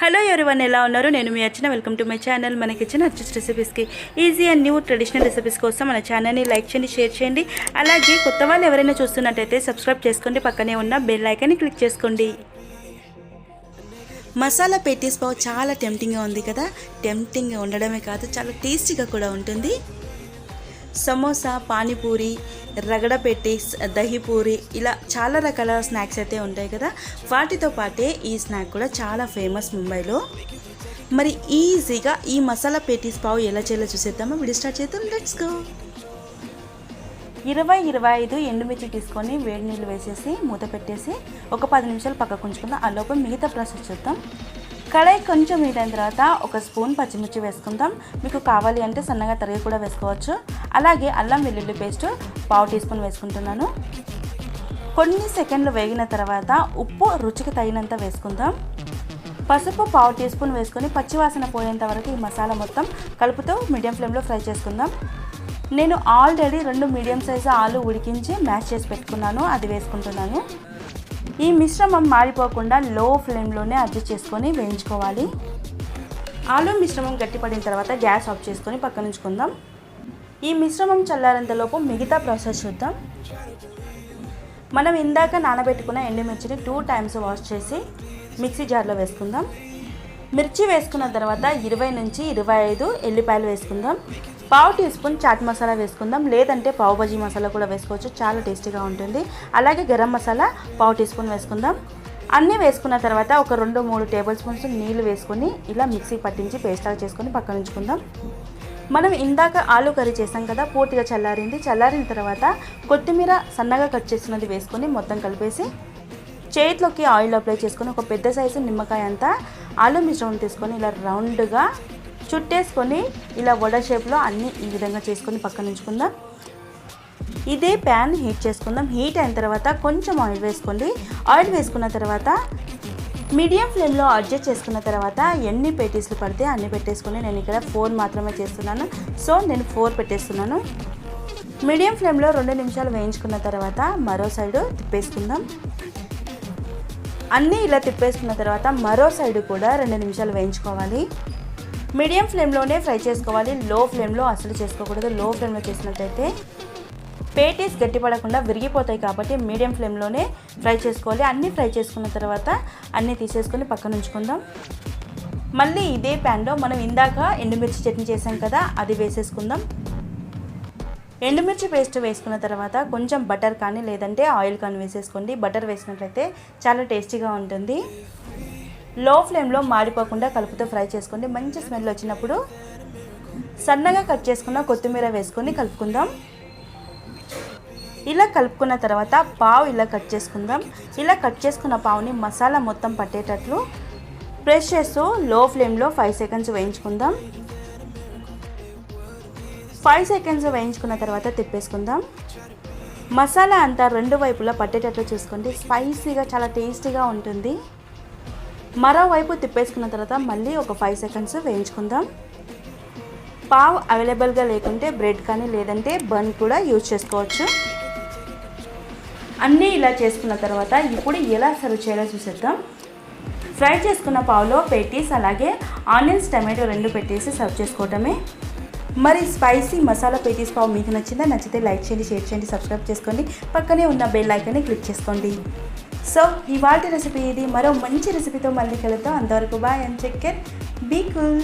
Hello everyone, ఎలా ఉన్నారు? నేను మీ Archana. Welcome to my channel. మన కిచెన్ అర్చస్ రెసిపీస్కి easy and new traditional recipes కోసం మన ఛానల్ని లైక్ చేయండి, షేర్ చేయండి. అలాగే కొత్త వాళ్ళు ఎవరైనా చూస్తున్నట్టయితే సబ్స్క్రైబ్ చేసుకోండి, పక్కనే ఉన్న బెల్ ఐకాన్ని క్లిక్ చేసుకోండి. మసాలా పెటీస్ పావ్ చాలా టెంప్టింగ్గా ఉంది కదా. టెంప్టింగ్గా ఉండడమే కాదు, చాలా టేస్టీగా కూడా ఉంటుంది. సమోసా, పానీపూరి, రగడ పెటీస్, దహీపూరి, ఇలా చాలా రకాల స్నాక్స్ అయితే ఉంటాయి కదా. వాటితో పాటే ఈ స్నాక్ కూడా చాలా ఫేమస్ ముంబైలో. మరి ఈజీగా ఈ మసాలా పెటీస్ పావ్ ఎలా చేయాలో చూసేద్దామా? వీడియో స్టార్ట్ చేద్దాం. Let's go. 25 ఎండుమిర్చి తీసుకొని వేడి నీళ్ళు వేసేసి మూత పెట్టేసి ఒక 10 నిమిషాలు పక్కకు ఉంచుకుందాం. ఆ లోపల మిగతా ప్రాసెస్ చూద్దాం. కడాయి కొంచెం హీట్ అయిన తర్వాత ఒక స్పూన్ పచ్చిమిర్చి వేసుకుందాం. మీకు కావాలి అంటే సన్నగా తరిగి కూడా వేసుకోవచ్చు. అలాగే అల్లం వెల్లుల్లి పేస్ట్ 1/2 టీ స్పూన్ వేసుకుంటున్నాను. కొన్ని సెకండ్లు వేగిన తర్వాత ఉప్పు రుచికి తగినంత వేసుకుందాం. పసుపు 1/2 టీ స్పూన్ వేసుకొని పచ్చివాసన పోయేంత వరకు ఈ మసాలా మొత్తం కలుపుతూ మీడియం ఫ్లేమ్లో ఫ్రై చేసుకుందాం. నేను ఆల్రెడీ 2 మీడియం సైజు ఆలు ఉడికించి మ్యాష్ చేసి పెట్టుకున్నాను, అది వేసుకుంటున్నాను. ఈ మిశ్రమం మాడిపోకుండా లో ఫ్లేమ్లోనే అడ్జస్ట్ చేసుకొని వేయించుకోవాలి. ఆలు మిశ్రమం గట్టిపడిన తర్వాత గ్యాస్ ఆఫ్ చేసుకొని పక్కన ఉంచుకుందాం. ఈ మిశ్రమం చల్లారేంతలోపు మిగతా ప్రాసెస్ చూద్దాం. మనం ఇందాక నానబెట్టుకున్న ఎండుమిర్చిని 2 టైమ్స్ వాష్ చేసి మిక్సీ జార్లో వేసుకుందాం. మిర్చి వేసుకున్న తర్వాత 20 నుంచి 25 ఎల్లిపాయలు వేసుకుందాం. 1/2 టీ స్పూన్ చాట్ మసాలా వేసుకుందాం, లేదంటే పావ్ బజీ మసాలా కూడా వేసుకోవచ్చు, చాలా టేస్టీగా ఉంటుంది. అలాగే గరం మసాలా 1/2 టీ స్పూన్ వేసుకుందాం. అన్నీ వేసుకున్న తర్వాత ఒక 2-3 టేబుల్ స్పూన్స్ నీళ్ళు వేసుకొని ఇలా మిక్సీ పట్టించి పేస్ట్ లాగా చేసుకొని పక్కన ఉంచుకుందాం. మనం ఇందాక ఆలు కర్రీ చేసాం కదా, పూర్తిగా చల్లారింది. చల్లారిన తర్వాత కొత్తిమీర సన్నగా కట్ చేసినది వేసుకొని మొత్తం కలిపేసి చేతిలోకి ఆయిల్ అప్లై చేసుకొని ఒక పెద్ద సైజు నిమ్మకాయ అంతా ఆలు మిశ్రమం తీసుకొని ఇలా రౌండ్గా చుట్టేసుకొని ఇలా వడ షేప్లో అన్నీ ఈ విధంగా చేసుకొని పక్కన ఉంచుకుందాం. ఇదే ప్యాన్ హీట్ చేసుకుందాం. హీట్ అయిన తర్వాత కొంచెం ఆయిల్ వేసుకోండి. ఆయిల్ వేసుకున్న తర్వాత మీడియం ఫ్లేమ్లో అడ్జస్ట్ చేసుకున్న తర్వాత ఎన్ని పెటీస్లు పడితే అన్ని పెట్టేసుకొని, నేను ఇక్కడ 4 మాత్రమే చేస్తున్నాను, సో నేను 4 పెట్టేస్తున్నాను. మీడియం ఫ్లేమ్లో 2 నిమిషాలు వేయించుకున్న తర్వాత మరో సైడు తిప్పేసుకుందాం. అన్నీ ఇలా తిప్పేసుకున్న తర్వాత మరో సైడు కూడా 2 నిమిషాలు వేయించుకోవాలి. మీడియం ఫ్లేమ్లోనే ఫ్రై చేసుకోవాలి, లో ఫ్లేమ్లో అసలు చేసుకోకూడదు. లో ఫ్లేమ్లో చేసినట్టయితే పేటీస్ గట్టిపడకుండా విరిగిపోతాయి, కాబట్టి మీడియం ఫ్లేమ్లోనే ఫ్రై చేసుకోవాలి. అన్నీ ఫ్రై చేసుకున్న తర్వాత అన్నీ తీసేసుకొని పక్కన ఉంచుకుందాం. మళ్ళీ ఇదే ప్యాన్లో మనం ఇందాక ఎండుమిర్చి చట్నీ చేసాం కదా, అది వేసేసుకుందాం. ఎండుమిర్చి పేస్ట్ వేసుకున్న తర్వాత కొంచెం బటర్ కానీ లేదంటే ఆయిల్ కానీ వేసేసుకోండి. బటర్ వేసినట్లయితే చాలా టేస్టీగా ఉంటుంది. లో ఫ్లేమ్లో మాడిపోకుండా కలుపుతూ ఫ్రై చేసుకోండి. మంచి స్మెల్ వచ్చినప్పుడు సన్నగా కట్ చేసుకున్న కొత్తిమీర వేసుకొని కలుపుకుందాం. ఇలా కలుపుకున్న తర్వాత పావు ఇలా కట్ చేసుకుందాం. ఇలా కట్ చేసుకున్న పావుని మసాలా మొత్తం పట్టేటట్లు ప్రెస్ చేస్తూ లో ఫ్లేమ్లో 5 సెకండ్స్ వేయించుకుందాం. 5 సెకండ్స్ వేయించుకున్న తర్వాత తిప్పేసుకుందాం. మసాలా అంతా 2 వైపులా పట్టేటట్లు చూసుకోండి. స్పైసీగా చాలా టేస్టీగా ఉంటుంది. మరోవైపు తిప్పేసుకున్న తర్వాత మళ్ళీ ఒక 5 సెకండ్స్ వేయించుకుందాం. పావ్ అవైలబుల్గా లేకుంటే బ్రెడ్ కానీ లేదంటే బన్ కూడా యూజ్ చేసుకోవచ్చు. అన్నీ ఇలా చేసుకున్న తర్వాత ఇప్పుడు ఎలా సర్వ్ చేయాలో చూసేద్దాం. ఫ్రై చేసుకున్న పావులో పెటీస్ అలాగే ఆనియన్స్, టమాటో 2 పెట్టేసి సర్వ్ చేసుకోవటమే. మరి స్పైసీ మసాలా పెటీస్ పావ్ మీకు నచ్చిందా? నచ్చితే లైక్ చేయండి, షేర్ చేయండి, సబ్స్క్రైబ్ చేసుకోండి, పక్కనే ఉన్న బెల్ ఐకాన్ని క్లిక్ చేసుకోండి. సో ఇవాల్టి రెసిపీ ఇది. మరో మంచి రెసిపీతో మళ్ళీ కలుద్దాం. అంతవరకు bye and take care, be cool.